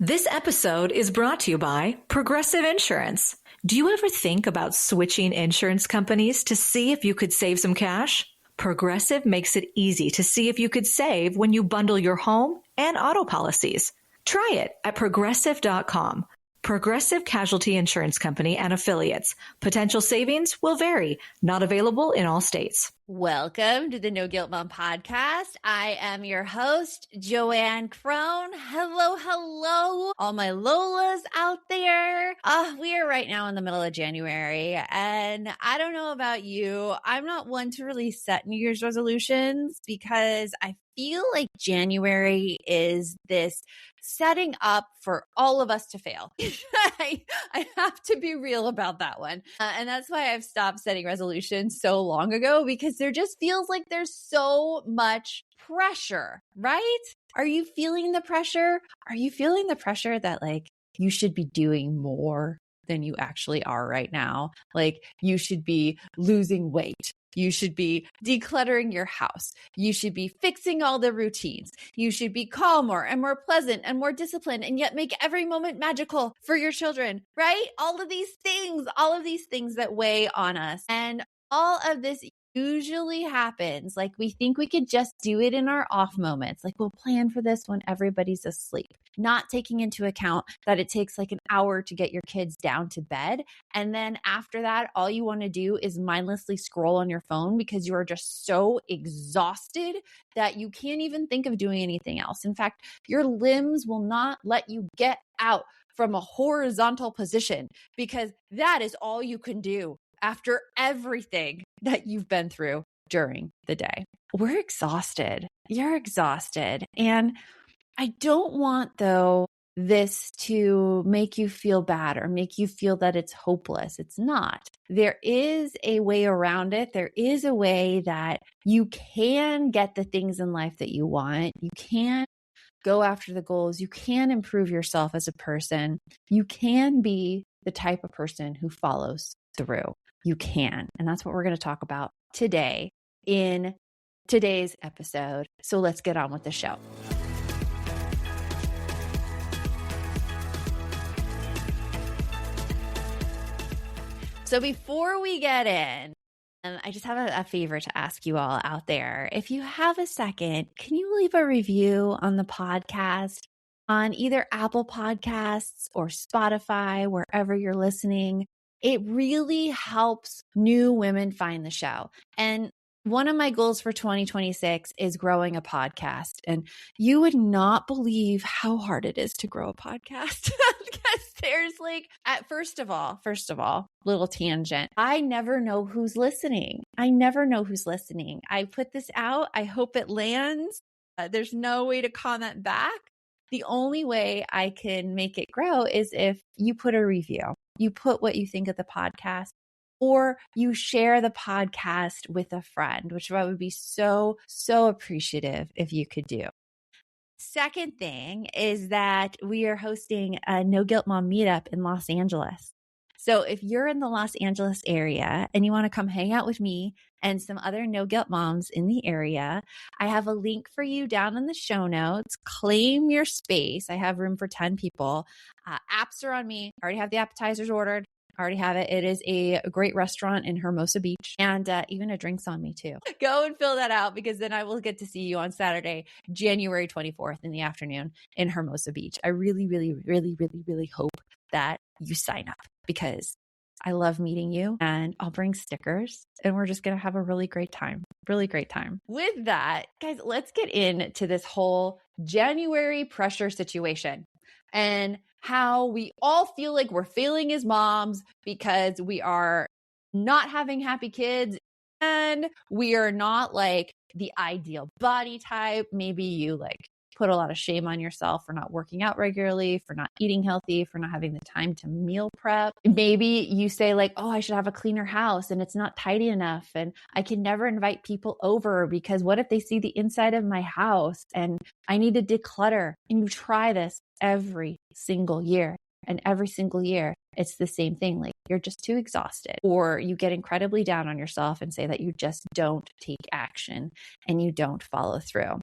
This episode is brought to you by Progressive Insurance. Do you ever think about switching insurance companies to see if you could save some cash? Progressive makes it easy to see if you could save when you bundle your home and auto policies. Try it at progressive.com. Progressive Casualty Insurance Company and Affiliates. Potential savings will vary. Not available in all states. Welcome to the No Guilt Mom podcast. I am your host, Joanne Crone. Hello, hello, all my Lolas out there. We are right now in the middle of January, and I don't know about you. I'm not one to really set New Year's resolutions because I feel like January is this setting up for all of us to fail. I have to be real about that one. And that's why I've stopped setting resolutions so long ago, because there just feels like there's so much pressure, right? Are you feeling the pressure? Are you feeling the pressure that like you should be doing more than you actually are right now? Like you should be losing weight. You should be decluttering your house. You should be fixing all the routines. You should be calmer and more pleasant and more disciplined, and yet make every moment magical for your children, right? All of these things that weigh on us. And all of this usually happens like we think we could just do it in our off moments. Like we'll plan for this when everybody's asleep, not taking into account that it takes like an hour to get your kids down to bed. And then after that, all you want to do is mindlessly scroll on your phone because you are just so exhausted that you can't even think of doing anything else. In fact, your limbs will not let you get out from a horizontal position because that is all you can do after everything that you've been through during the day. We're exhausted. You're exhausted. And I don't want, though, this to make you feel bad or make you feel that it's hopeless. It's not. There is a way around it. There is a way that you can get the things in life that you want. You can go after the goals. You can improve yourself as a person. You can be the type of person who follows through. You can. And that's what we're going to talk about today in today's episode. So let's get on with the show. So before we get in, I just have a favor to ask you all out there. If you have a second, can you leave a review on the podcast on either Apple Podcasts or Spotify, wherever you're listening? It really helps new women find the show. And one of my goals for 2026 is growing a podcast. And you would not believe how hard it is to grow a podcast. Because there's like, first of all, little tangent. I never know who's listening. I put this out. I hope it lands. There's no way to comment back. The only way I can make it grow is if you put a review. You put what you think of the podcast, or you share the podcast with a friend, which I would be so appreciative if you could do. Second thing is that we are hosting a No Guilt Mom meetup in Los Angeles. So if you're in the Los Angeles area and you want to come hang out with me and some other No Guilt moms in the area, I have a link for you down in the show notes. Claim your space. I have room for 10 people. Apps are on me. I already have the appetizers ordered. I already have it. It is a great restaurant in Hermosa Beach, and even a drink's on me too. Go and fill that out, because then I will get to see you on Saturday, January 24th in the afternoon in Hermosa Beach. I really hope that you sign up, because I love meeting you, and I'll bring stickers, and we're just going to have a really great time. With that, guys, let's get into this whole January pressure situation and how we all feel like we're failing as moms because we are not having happy kids and we are not like the ideal body type. Maybe you like put a lot of shame on yourself for not working out regularly, for not eating healthy, for not having the time to meal prep. Maybe you say like, oh, I should have a cleaner house and it's not tidy enough. And I can never invite people over because what if they see the inside of my house and I need to declutter? And you try this every single year. And every single year, it's the same thing. Like you're just too exhausted, or you get incredibly down on yourself and say that you just don't take action and you don't follow through.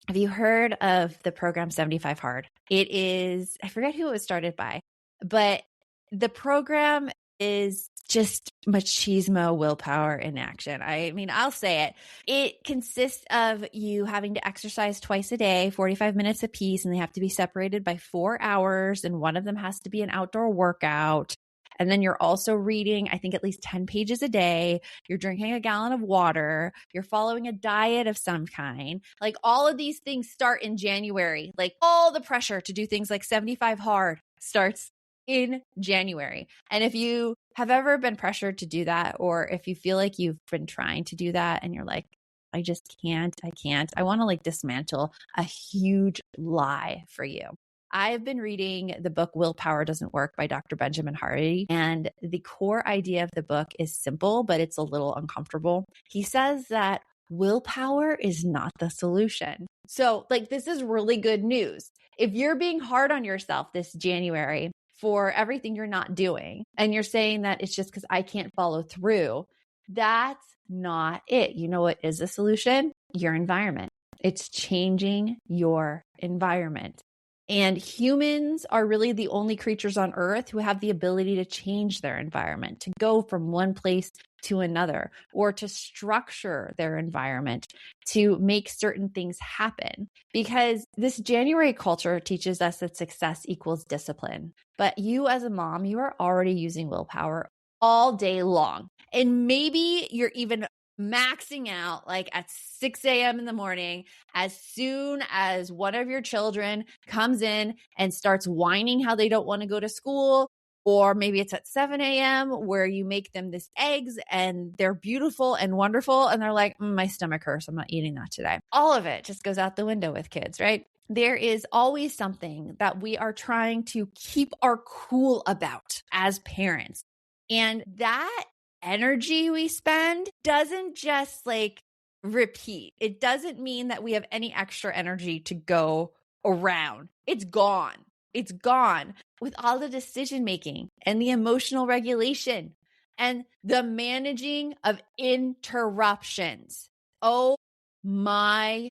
Have you heard of the program 75 Hard? It is, I forget who it was started by, but the program is just machismo willpower in action. I mean, I'll say it. It consists of you having to exercise twice a day, 45 minutes apiece, and they have to be separated by 4 hours. And one of them has to be an outdoor workout. And then you're also reading, I think, at least 10 pages a day. You're drinking a gallon of water. You're following a diet of some kind. Like all of these things start in January. Like all the pressure to do things like 75 Hard starts in January. And if you have ever been pressured to do that, or if you feel like you've been trying to do that and you're like, I just can't, I want to like dismantle a huge lie for you. I've been reading the book Willpower Doesn't Work by Dr. Benjamin Hardy. And the core idea of the book is simple, but it's a little uncomfortable. He says that willpower is not the solution. So like, this is really good news. If you're being hard on yourself this January for everything you're not doing, and you're saying that it's just because I can't follow through, that's not it. You know what is the solution? Your environment. It's changing your environment. And humans are really the only creatures on earth who have the ability to change their environment, to go from one place to another, or to structure their environment to make certain things happen. Because this January culture teaches us that success equals discipline. But you as a mom, you are already using willpower all day long. And maybe you're even maxing out like at 6 a.m. in the morning, as soon as one of your children comes in and starts whining how they don't want to go to school. Or maybe it's at 7 a.m. where you make them this eggs and they're beautiful and wonderful. And they're like, my stomach hurts. I'm not eating that today. All of it just goes out the window with kids, right? There is always something that we are trying to keep our cool about as parents. And that energy we spend doesn't just like repeat. It doesn't mean that we have any extra energy to go around. It's gone. It's gone with all the decision making and the emotional regulation and the managing of interruptions. Oh my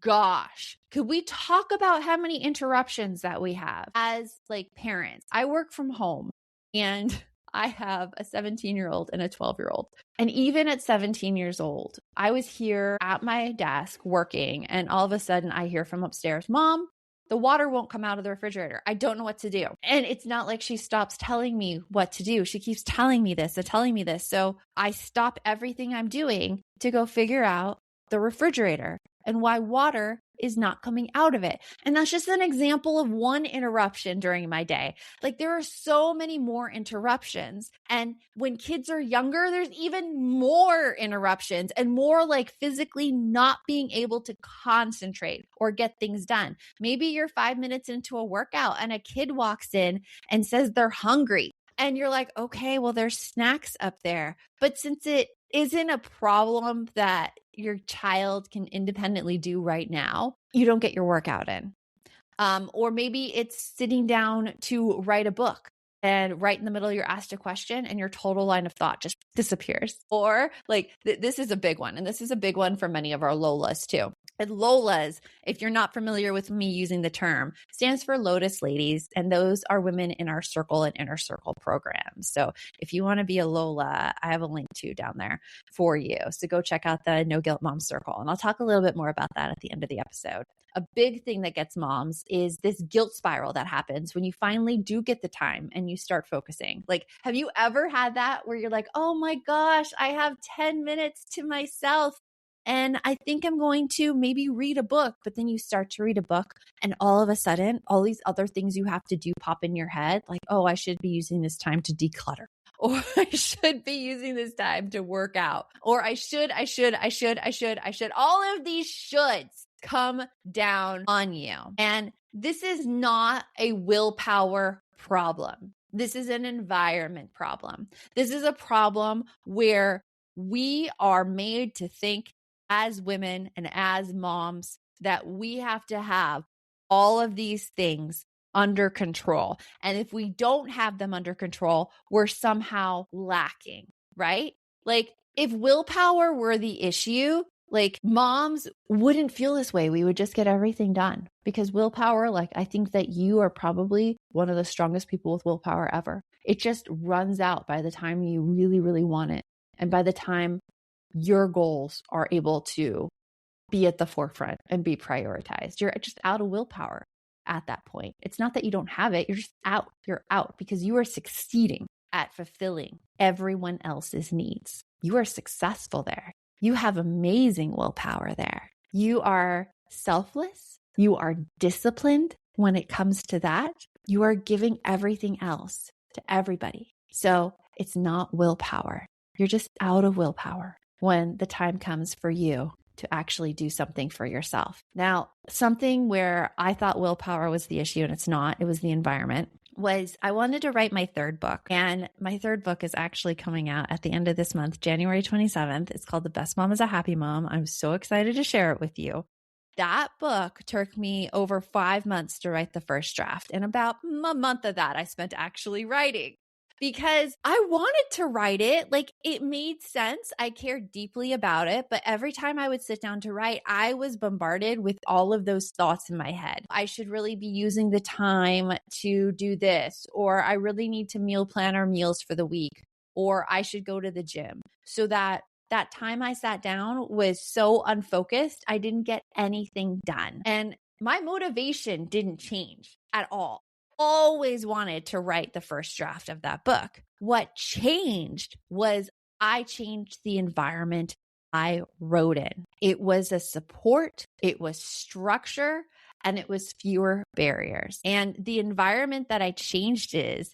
gosh. Could we talk about how many interruptions that we have as like parents? I work from home and I have a 17-year-old and a 12-year-old. And even at 17 years old, I was here at my desk working, and all of a sudden I hear from upstairs, Mom, the water won't come out of the refrigerator. I don't know what to do. And it's not like she stops telling me what to do. She keeps telling me this and telling me this. So I stop everything I'm doing to go figure out the refrigerator and why water is not coming out of it. And that's just an example of one interruption during my day. Like there are so many more interruptions. And when kids are younger, there's even more interruptions and more like physically not being able to concentrate or get things done. Maybe you're 5 minutes into a workout and a kid walks in and says they're hungry. And you're like, okay, well, there's snacks up there. But since it isn't a problem that your child can independently do right now, you don't get your workout in. Or maybe it's sitting down to write a book and right in the middle, you're asked a question and your total line of thought just disappears. Or like this is a big one. And this is a big one for many of our Lolas too. And Lolas, if you're not familiar with me using the term, stands for Lotus Ladies. And those are women in our circle and inner circle programs. So if you want to be a Lola, I have a link to down there for you. So go check out the No Guilt Mom Circle. And I'll talk a little bit more about that at the end of the episode. A big thing that gets moms is this guilt spiral that happens when you finally do get the time and you start focusing. Like, have you ever had that where you're like, oh my gosh, I have 10 minutes to myself and I think I'm going to maybe read a book, but then you start to read a book and all of a sudden, all these other things you have to do pop in your head. Like, oh, I should be using this time to declutter. Or I should be using this time to work out. Or I should. All of these shoulds come down on you. And this is not a willpower problem. This is an environment problem. This is a problem where we are made to think as women and as moms that we have to have all of these things under control. And if we don't have them under control, we're somehow lacking, right? Like if willpower were the issue, Like moms wouldn't feel this way. We would just get everything done because willpower, like I think that you are probably one of the strongest people with willpower ever. It just runs out by the time you really, really want it. And by the time your goals are able to be at the forefront and be prioritized, you're just out of willpower at that point. It's not that you don't have it. You're just out. You're out because you are succeeding at fulfilling everyone else's needs. You are successful there. You have amazing willpower there. You are selfless. You are disciplined when it comes to that. You are giving everything else to everybody. So it's not willpower. You're just out of willpower when the time comes for you to actually do something for yourself. Now, something where I thought willpower was the issue and it's not, it was the environment, was I wanted to write my third book. And my third book is actually coming out at the end of this month, January 27th. It's called The Best Mom is a Happy Mom. I'm so excited to share it with you. That book took me over 5 months to write the first draft. And about a month of that I spent actually writing because I wanted to write it. Like it made sense. I cared deeply about it. But every time I would sit down to write, I was bombarded with all of those thoughts in my head. I should really be using the time to do this, or I really need to meal plan our meals for the week, or I should go to the gym. So that time I sat down was so unfocused, I didn't get anything done. And my motivation didn't change at all. Always wanted to write the first draft of that book. What changed was I changed the environment I wrote in. It was a support, it was structure, and it was fewer barriers. And the environment that I changed is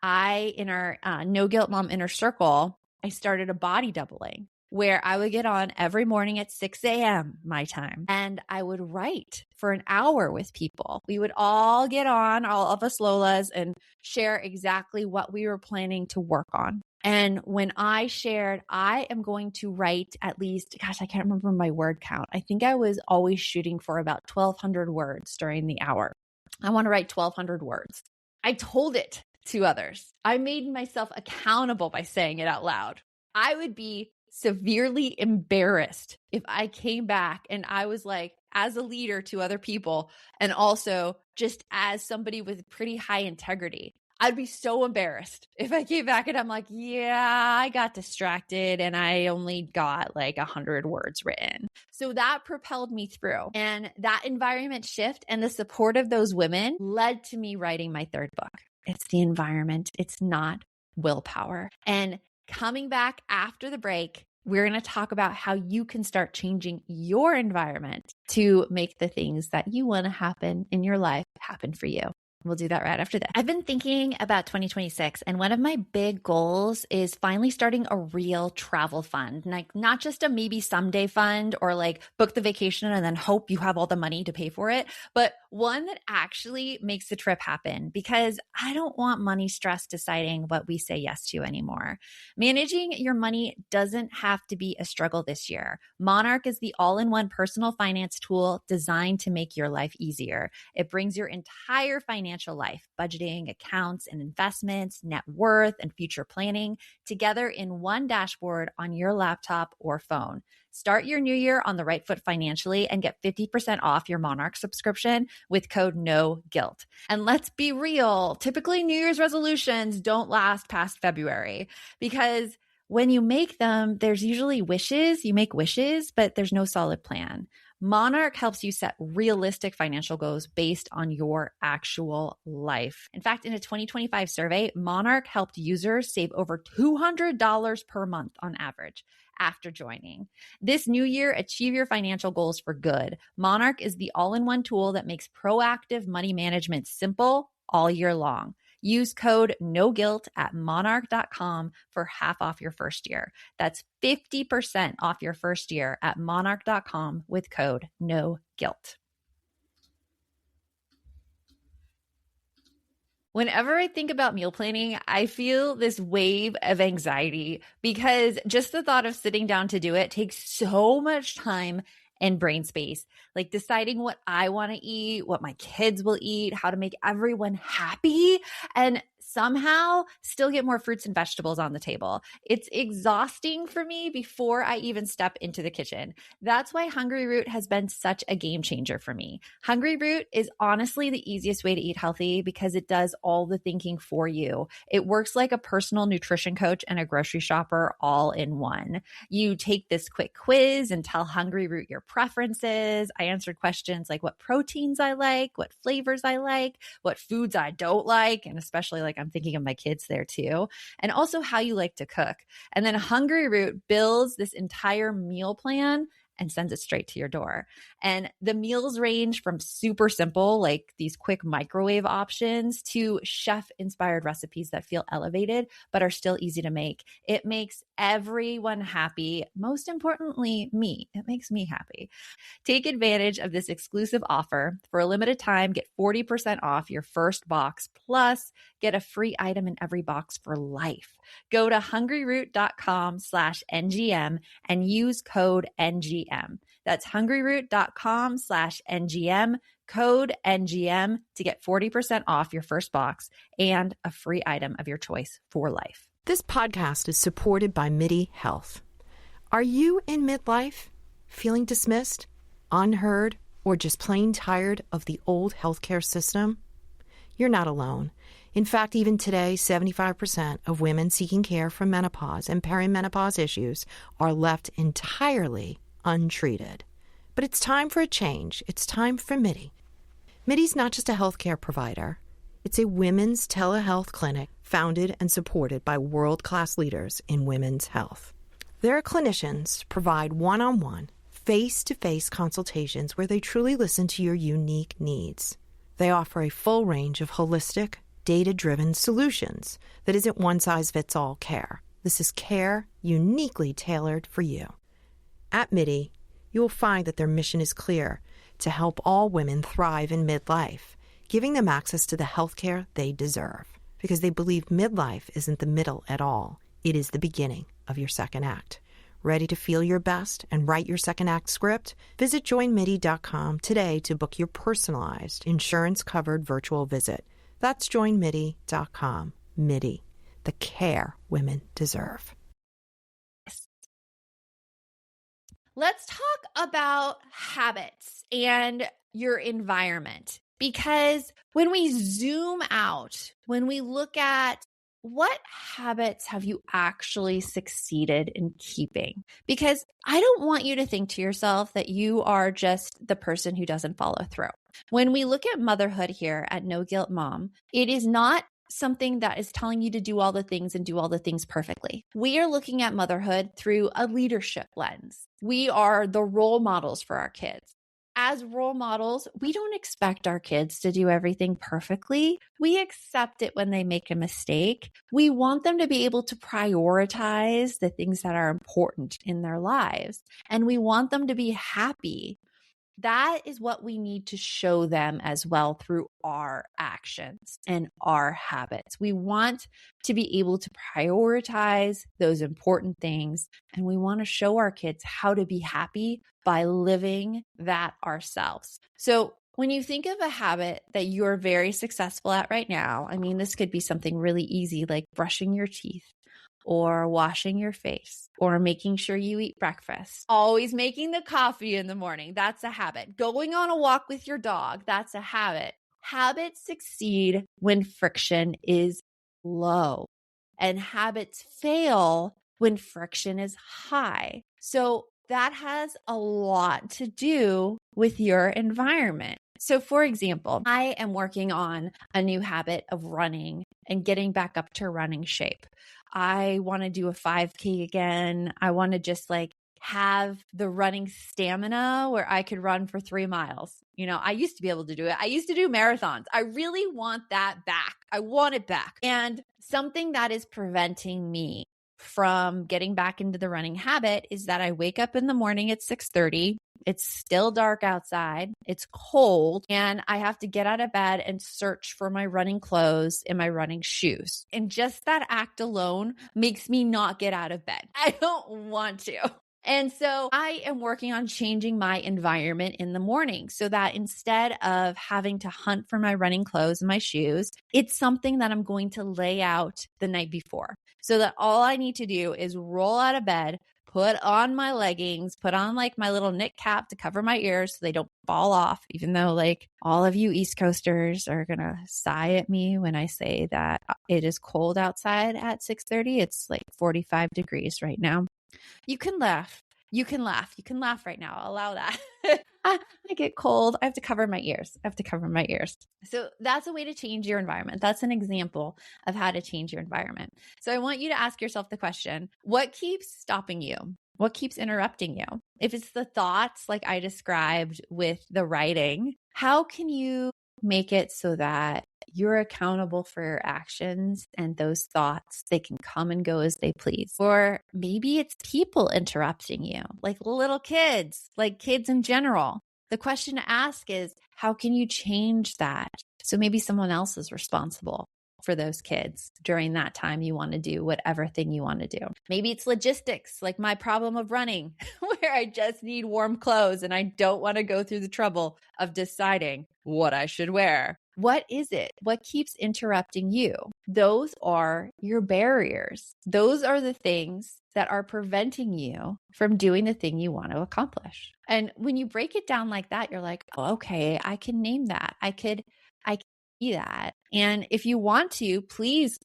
in our No Guilt Mom Inner Circle, I started a body doubling where I would get on every morning at 6 a.m. my time, and I would write for an hour with people. We would all get on, all of us Lolas, and share exactly what we were planning to work on. And when I shared, I am going to write at least, I can't remember my word count. I think I was always shooting for about 1,200 words during the hour. I want to write 1,200 words. I told it to others. I made myself accountable by saying it out loud. I would be severely embarrassed if I came back and I was like, as a leader to other people, and also just as somebody with pretty high integrity, I'd be so embarrassed if I came back and I'm like, yeah, I got distracted and I only got like 100 words written. So that propelled me through. And that environment shift and the support of those women led to me writing my third book. It's the environment. It's not willpower. And coming back after the break, we're going to talk about how you can start changing your environment to make the things that you want to happen in your life happen for you. We'll do that right after this. I've been thinking about 2026, and one of my big goals is finally starting a real travel fund, like not just a maybe someday fund or like book the vacation and then hope you have all the money to pay for it, but one that actually makes the trip happen, because I don't want money stress deciding what we say yes to anymore. Managing your money doesn't have to be a struggle this year. Monarch is the all-in-one personal finance tool designed to make your life easier. It brings your entire financial life, budgeting, accounts and investments, net worth, and future planning together in one dashboard on your laptop or phone. Start your new year on the right foot financially and get 50% off your Monarch subscription with code NOGUILT. And let's be real, typically New Year's resolutions don't last past February, because when you make them, there's usually wishes. You make wishes, but there's no solid plan. Monarch helps you set realistic financial goals based on your actual life. In fact, in a 2025 survey, Monarch helped users save over $200 per month on average after joining. This new year, achieve your financial goals for good. Monarch is the all-in-one tool that makes proactive money management simple all year long. Use code NOGUILT at monarch.com for half off your first year. That's 50% off your first year at monarch.com with code NOGUILT. Whenever I think about meal planning, I feel this wave of anxiety because just the thought of sitting down to do it takes so much time and brain space, like deciding what I want to eat, what my kids will eat, how to make everyone happy. And somehow still get more fruits and vegetables on the table. It's exhausting for me before I even step into the kitchen. That's why Hungry Root has been such a game changer for me. Hungry Root is honestly the easiest way to eat healthy because it does all the thinking for you. It works like a personal nutrition coach and a grocery shopper all in one. You take this quick quiz and tell Hungry Root your preferences. I answered questions like what proteins I like, what flavors I like, what foods I don't like, and especially like I'm thinking of my kids there too, and also how you like to cook. And then Hungry Root builds this entire meal plan and sends it straight to your door. And the meals range from super simple, like these quick microwave options, to chef-inspired recipes that feel elevated, but are still easy to make. It makes everyone happy. Most importantly, me. It makes me happy. Take advantage of this exclusive offer. For a limited time, get 40% off your first box, plus get a free item in every box for life. Go to hungryroot.com/NGM and use code NGM. That's hungryroot.com/NGM, code NGM to get 40% off your first box and a free item of your choice for life. This podcast is supported by MIDI Health. Are you in midlife, feeling dismissed, unheard, or just plain tired of the old healthcare system? You're not alone. In fact, even today, 75% of women seeking care for menopause and perimenopause issues are left entirely untreated. But it's time for a change. It's time for MIDI. MIDI's not just a healthcare provider. It's a women's telehealth clinic founded and supported by world-class leaders in women's health. Their clinicians provide one-on-one, face-to-face consultations where they truly listen to your unique needs. They offer a full range of holistic, data-driven solutions that isn't one-size-fits-all care. This is care uniquely tailored for you. At MIDI, you will find that their mission is clear: to help all women thrive in midlife, giving them access to the healthcare they deserve. Because they believe midlife isn't the middle at all. It is the beginning of your second act. Ready to feel your best and write your second act script? Visit joinmidi.com today to book your personalized, insurance-covered virtual visit. That's joinmidi.com. MIDI, the care women deserve. Let's talk about habits and your environment, because when we zoom out, when we look at what habits have you actually succeeded in keeping? Because I don't want you to think to yourself that you are just the person who doesn't follow through. When we look at motherhood here at No Guilt Mom, it is not something that is telling you to do all the things and do all the things perfectly. We are looking at motherhood through a leadership lens. We are the role models for our kids. As role models, we don't expect our kids to do everything perfectly. We accept it when they make a mistake. We want them to be able to prioritize the things that are important in their lives, and we want them to be happy. That is what we need to show them as well through our actions and our habits. We want to be able to prioritize those important things, and we want to show our kids how to be happy by living that ourselves. So when you think of a habit that you're very successful at right now, I mean, this could be something really easy like brushing your teeth, or washing your face, or making sure you eat breakfast, always making the coffee in the morning. That's a habit. Going on a walk with your dog. That's a habit. Habits succeed when friction is low, and habits fail when friction is high. So that has a lot to do with your environment. So for example, I am working on a new habit of running and getting back up to running shape. I want to do a 5K again. I want to just have the running stamina where I could run for 3 miles. You know, I used to be able to do it. I used to do marathons. I really want that back. I want it back. And something that is preventing me from getting back into the running habit is that I wake up in the morning at 6:30. It's still dark outside. It's cold, and I have to get out of bed and search for my running clothes and my running shoes. And just that act alone makes me not get out of bed. I don't want to. And so I am working on changing my environment in the morning so that instead of having to hunt for my running clothes and my shoes, it's something that I'm going to lay out the night before so that all I need to do is roll out of bed, put on my leggings, put on like my little knit cap to cover my ears so they don't fall off, even though like all of you East Coasters are going to sigh at me when I say that it is cold outside at 6:30. It's like 45 degrees right now. You can laugh. You can laugh. You can laugh right now. I'll allow that. I get cold. I have to cover my ears. So that's a way to change your environment. That's an example of how to change your environment. So I want you to ask yourself the question, what keeps stopping you? What keeps interrupting you? If it's the thoughts like I described with the writing, how can you make it so that you're accountable for your actions and those thoughts, they can come and go as they please? Or maybe it's people interrupting you, like little kids, like kids in general. The question to ask is, how can you change that? So maybe someone else is responsible for those kids during that time you want to do whatever thing you want to do. Maybe it's logistics, like my problem of running, where I just need warm clothes and I don't want to go through the trouble of deciding what I should wear. What is it? What keeps interrupting you? Those are your barriers. Those are the things that are preventing you from doing the thing you want to accomplish. And when you break it down like that, you're like, oh, okay, I can name that. I can see that. And if you want to, please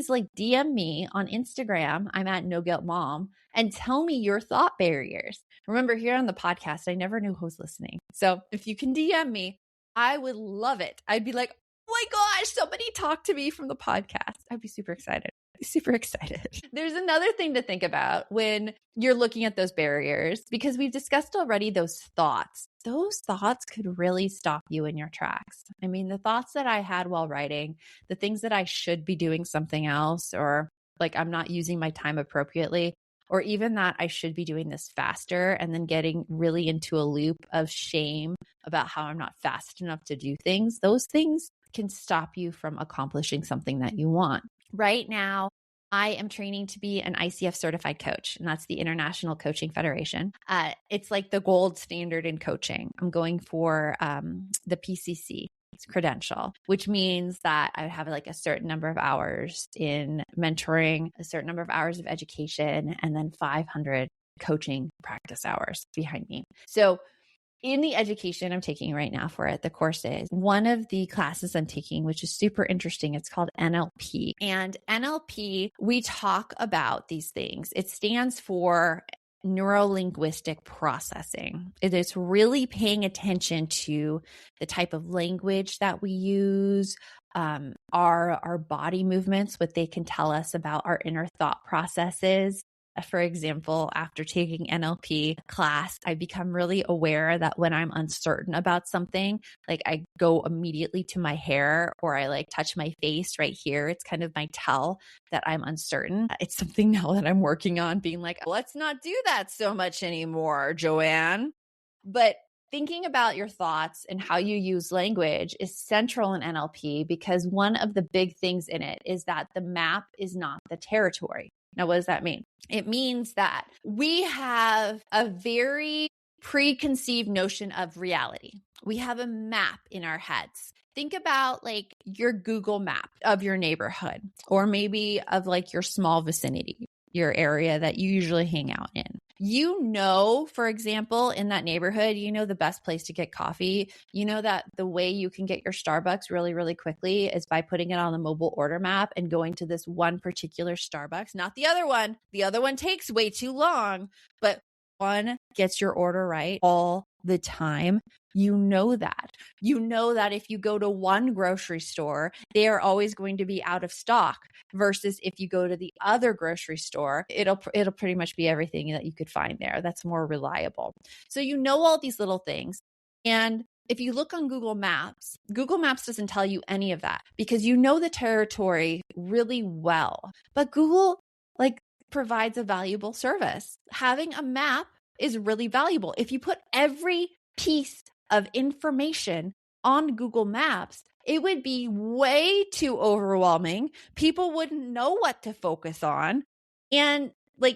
like DM me on Instagram. I'm at No Guilt Mom, and tell me your thought barriers. Remember, here on the podcast, I never knew who was listening. So if you can DM me, I would love it. I'd be like, oh my gosh, somebody talk to me from the podcast. I'd be super excited. There's another thing to think about when you're looking at those barriers, because we've discussed already those thoughts. Those thoughts could really stop you in your tracks. I mean, the thoughts that I had while writing, the things that I should be doing something else, or like I'm not using my time appropriately, or even that I should be doing this faster, and then getting really into a loop of shame about how I'm not fast enough to do things. Those things can stop you from accomplishing something that you want. Right now, I am training to be an ICF certified coach, and that's the International Coaching Federation. It's like the gold standard in coaching. I'm going for the PCC credential, which means that I have like a certain number of hours in mentoring, a certain number of hours of education, and then 500 coaching practice hours behind me. So in the education I'm taking right now for it, the courses, one of the classes I'm taking, which is super interesting, it's called NLP. And NLP, we talk about these things. It stands for neuro-linguistic processing. It is really paying attention to the type of language that we use, our body movements, what they can tell us about our inner thought processes. For example, after taking NLP class, I become really aware that when I'm uncertain about something, like I go immediately to my hair, or I like touch my face right here. It's kind of my tell that I'm uncertain. It's something now that I'm working on, being like, let's not do that so much anymore, Joanne. But thinking about your thoughts and how you use language is central in NLP, because one of the big things in it is that the map is not the territory. Now, what does that mean? It means that we have a very preconceived notion of reality. We have a map in our heads. Think about like your Google map of your neighborhood, or maybe of like your small vicinity, your area that you usually hang out in. You know, for example, in that neighborhood, you know the best place to get coffee. You know that the way you can get your Starbucks really, really quickly is by putting it on the mobile order map and going to this one particular Starbucks, not the other one. The other one takes way too long, but one gets your order right all the time. You know that. You know that if you go to one grocery store, they are always going to be out of stock, versus if you go to the other grocery store, it'll pretty much be everything that you could find there. That's more reliable. So you know all these little things. And if you look on Google Maps doesn't tell you any of that, because you know the territory really well. But Google provides a valuable service. Having a map is really valuable. If you put every piece of information on Google Maps, it would be way too overwhelming. People wouldn't know what to focus on, and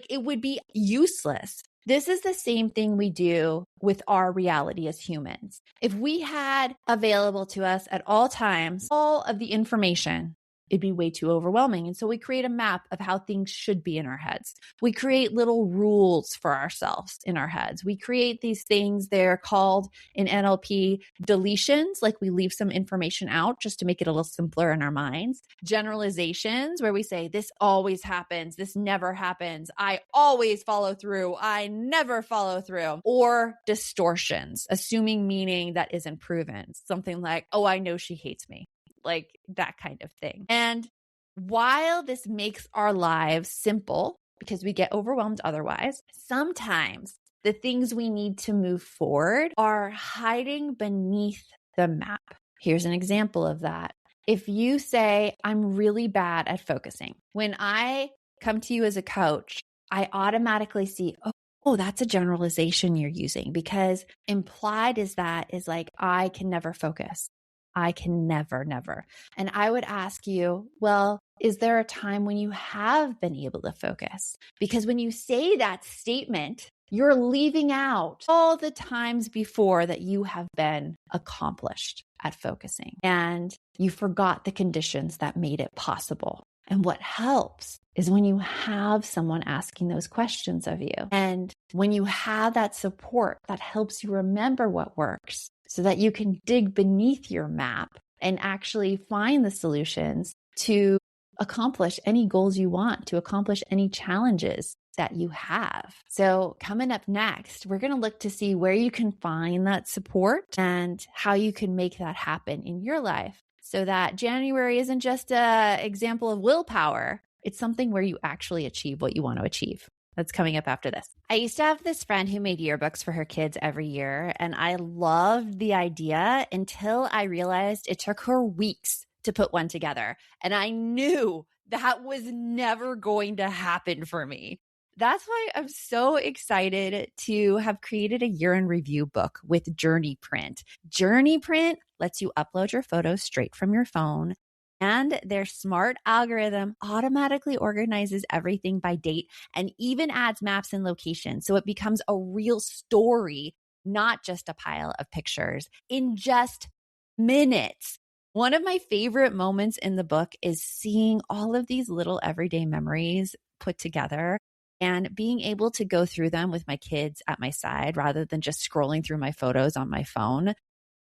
it would be useless. This is the same thing we do with our reality as humans. If we had available to us at all times all of the information, it'd be way too overwhelming. And so we create a map of how things should be in our heads. We create little rules for ourselves in our heads. We create these things, they're called in NLP deletions, like we leave some information out just to make it a little simpler in our minds. Generalizations, where we say, this always happens, this never happens, I always follow through, I never follow through. Or distortions, assuming meaning that isn't proven. Something like, oh, I know she hates me. Like that kind of thing. And while this makes our lives simple because we get overwhelmed otherwise, sometimes the things we need to move forward are hiding beneath the map. Here's an example of that. If you say, I'm really bad at focusing, when I come to you as a coach, I automatically see, oh, that's a generalization you're using, because implied is like, I can never focus. I can never. And I would ask you, well, is there a time when you have been able to focus? Because when you say that statement, you're leaving out all the times before that you have been accomplished at focusing. And you forgot the conditions that made it possible. And what helps is when you have someone asking those questions of you. And when you have that support that helps you remember what works, so that you can dig beneath your map and actually find the solutions to accomplish any goals you want, to accomplish any challenges that you have. So coming up next, we're going to look to see where you can find that support and how you can make that happen in your life, so that January isn't just an example of willpower. It's something where you actually achieve what you want to achieve. That's coming up after this. I used to have this friend who made yearbooks for her kids every year, and I loved the idea until I realized it took her weeks to put one together. And I knew that was never going to happen for me. That's why I'm so excited to have created a year in review book with Journey Print. Journey Print lets you upload your photos straight from your phone, and their smart algorithm automatically organizes everything by date and even adds maps and locations. So it becomes a real story, not just a pile of pictures, in just minutes. One of my favorite moments in the book is seeing all of these little everyday memories put together and being able to go through them with my kids at my side rather than just scrolling through my photos on my phone.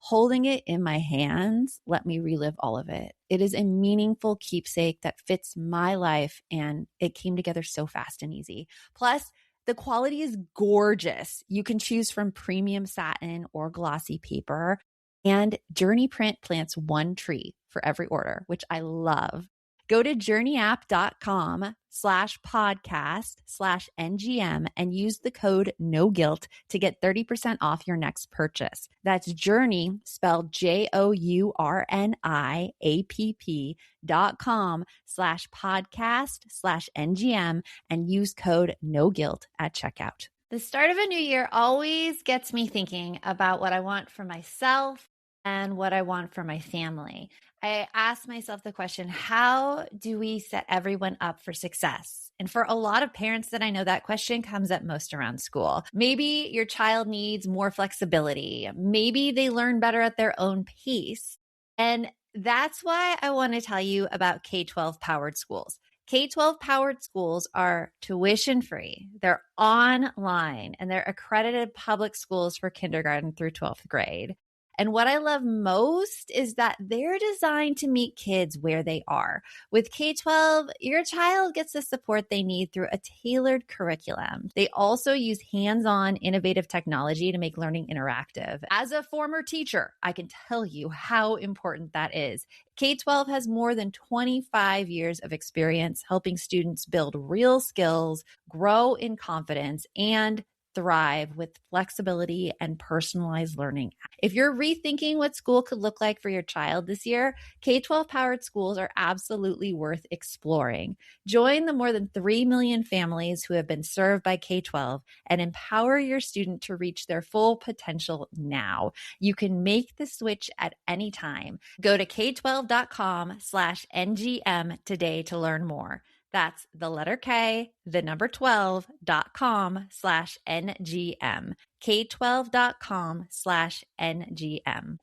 Holding it in my hands let me relive all of it. It is a meaningful keepsake that fits my life, and it came together so fast and easy. Plus, the quality is gorgeous. You can choose from premium satin or glossy paper, and Journey Print plants one tree for every order, which I love. Go to journeyapp.com/podcast/NGM and use the code NOGUILT to get 30% off your next purchase. That's Journey, spelled JOURNIAPP.com/podcast/NGM and use code NOGUILT at checkout. The start of a new year always gets me thinking about what I want for myself and what I want for my family. I ask myself the question, how do we set everyone up for success? And for a lot of parents that I know, that question comes up most around school. Maybe your child needs more flexibility. Maybe they learn better at their own pace. And that's why I want to tell you about K-12 powered schools. K-12 powered schools are tuition free. They're online and they're accredited public schools for kindergarten through 12th grade. And what I love most is that they're designed to meet kids where they are. With K-12, your child gets the support they need through a tailored curriculum. They also use hands-on innovative technology to make learning interactive. As a former teacher, I can tell you how important that is. K-12 has more than 25 years of experience helping students build real skills, grow in confidence, and thrive with flexibility and personalized learning. If you're rethinking what school could look like for your child this year, K-12 powered schools are absolutely worth exploring. Join the more than 3 million families who have been served by K-12 and empower your student to reach their full potential now. You can make the switch at any time. Go to k12.com/NGM today to learn more. That's the letter K, the number 12.com/NGM, K12.com/NGM.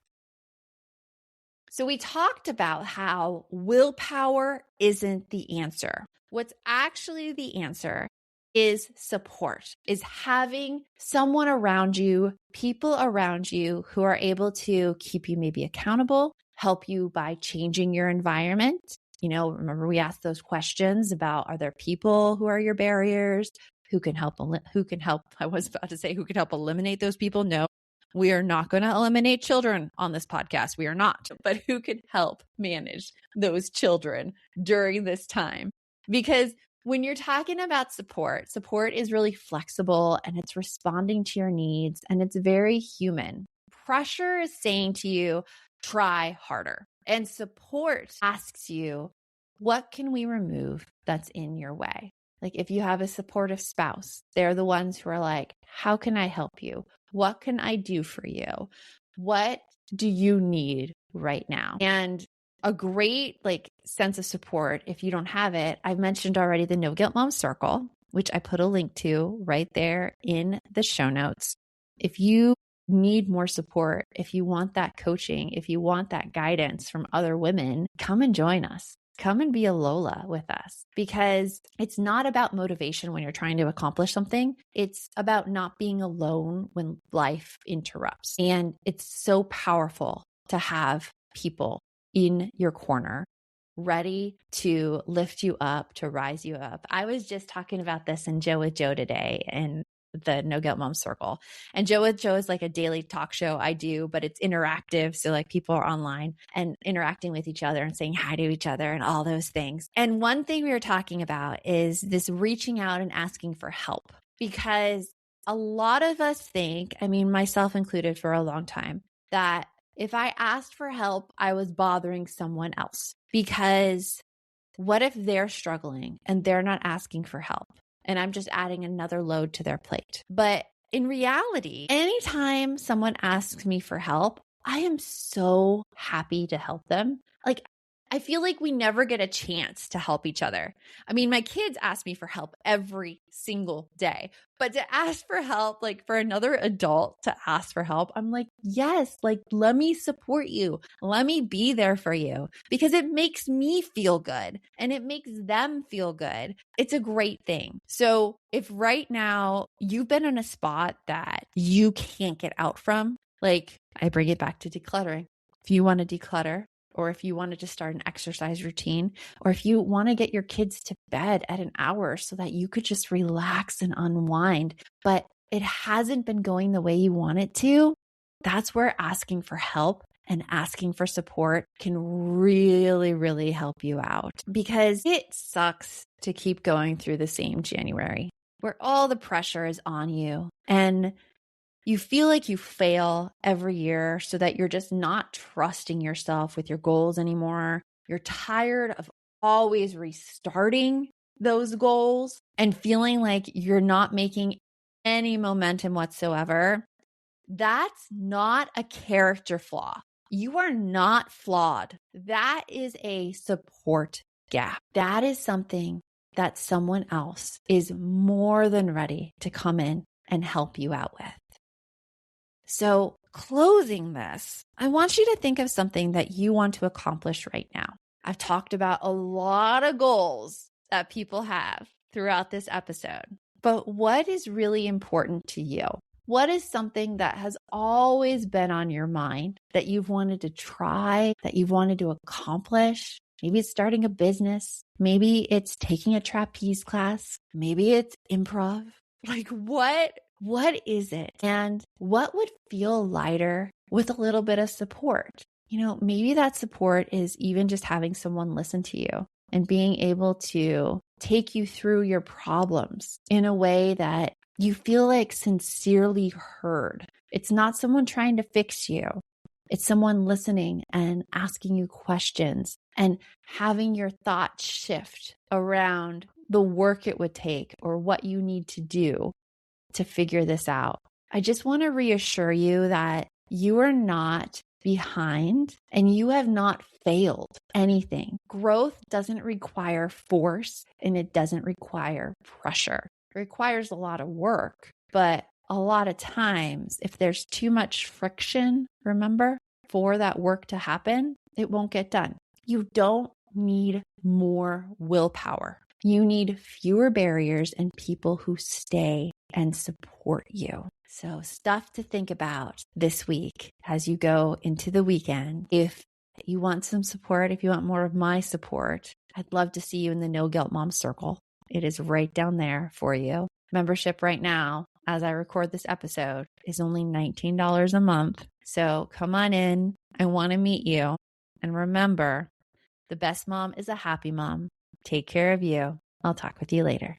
So we talked about how willpower isn't the answer. What's actually the answer is support, is having someone around you, people around you who are able to keep you maybe accountable, help you by changing your environment. Remember we asked those questions about, are there people who are your barriers? Who can help? I was about to say who can help eliminate those people. No, we are not going to eliminate children on this podcast. We are not, but who can help manage those children during this time? Because when you're talking about support is really flexible and it's responding to your needs and it's very human. Pressure is saying to you, try harder. And support asks you, what can we remove that's in your way? Like if you have a supportive spouse, they're the ones who are like, how can I help you? What can I do for you? What do you need right now? And a great sense of support, if you don't have it, I've mentioned already the No Guilt Mom Circle, which I put a link to right there in the show notes. If you need more support, if you want that coaching, if you want that guidance from other women, come and join us. Come and be a Lola with us, because it's not about motivation when you're trying to accomplish something. It's about not being alone when life interrupts. And it's so powerful to have people in your corner ready to lift you up, to rise you up. I was just talking about this in Joe with Joe today and the No Guilt Mom Circle. And Joe with Joe is like a daily talk show I do, but it's interactive. So people are online and interacting with each other and saying hi to each other and all those things. And one thing we were talking about is this reaching out and asking for help, because a lot of us think, myself included for a long time, that if I asked for help, I was bothering someone else, because what if they're struggling and they're not asking for help? And I'm just adding another load to their plate. But in reality, anytime someone asks me for help, I am so happy to help them. I feel like we never get a chance to help each other. My kids ask me for help every single day, but to ask for help, for another adult to ask for help, I'm like, yes, let me support you. Let me be there for you, because it makes me feel good and it makes them feel good. It's a great thing. So if right now you've been in a spot that you can't get out from, I bring it back to decluttering. If you want to declutter, or if you want to just start an exercise routine, or if you want to get your kids to bed at an hour so that you could just relax and unwind, but it hasn't been going the way you want it to, that's where asking for help and asking for support can really, really help you out. Because it sucks to keep going through the same January where all the pressure is on you and you feel like you fail every year, so that you're just not trusting yourself with your goals anymore. You're tired of always restarting those goals and feeling like you're not making any momentum whatsoever. That's not a character flaw. You are not flawed. That is a support gap. That is something that someone else is more than ready to come in and help you out with. So closing this, I want you to think of something that you want to accomplish right now. I've talked about a lot of goals that people have throughout this episode, but what is really important to you? What is something that has always been on your mind that you've wanted to try, that you've wanted to accomplish? Maybe it's starting a business. Maybe it's taking a trapeze class. Maybe it's improv. What is it? And what would feel lighter with a little bit of support? Maybe that support is even just having someone listen to you and being able to take you through your problems in a way that you feel sincerely heard. It's not someone trying to fix you. It's someone listening and asking you questions and having your thoughts shift around the work it would take or what you need to do to figure this out. I just want to reassure you that you are not behind and you have not failed anything. Growth doesn't require force and it doesn't require pressure. It requires a lot of work, but a lot of times, if there's too much friction, remember, for that work to happen, it won't get done. You don't need more willpower. You need fewer barriers and people who stay and support you. So, stuff to think about this week as you go into the weekend. If you want some support, if you want more of my support, I'd love to see you in the No Guilt Mom Circle. It is right down there for you. Membership right now, as I record this episode, is only $19 a month. So come on in. I want to meet you. And remember, the best mom is a happy mom. Take care of you. I'll talk with you later.